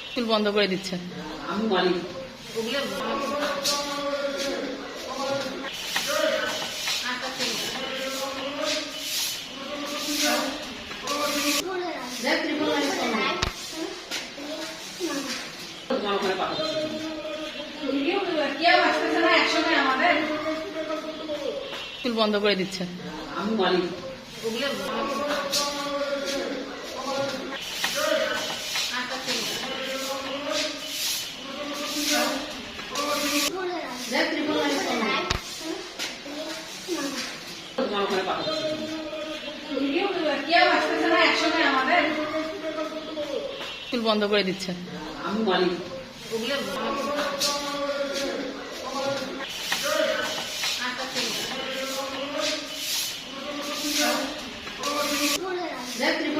School বন্ধ করে দিচ্ছে। আমি মালিক স্কুল বন্ধ করে দিচ্ছে। আমি মালিক স্কুল বন্ধ করে দিচ্ছে। আমি মালিক Zep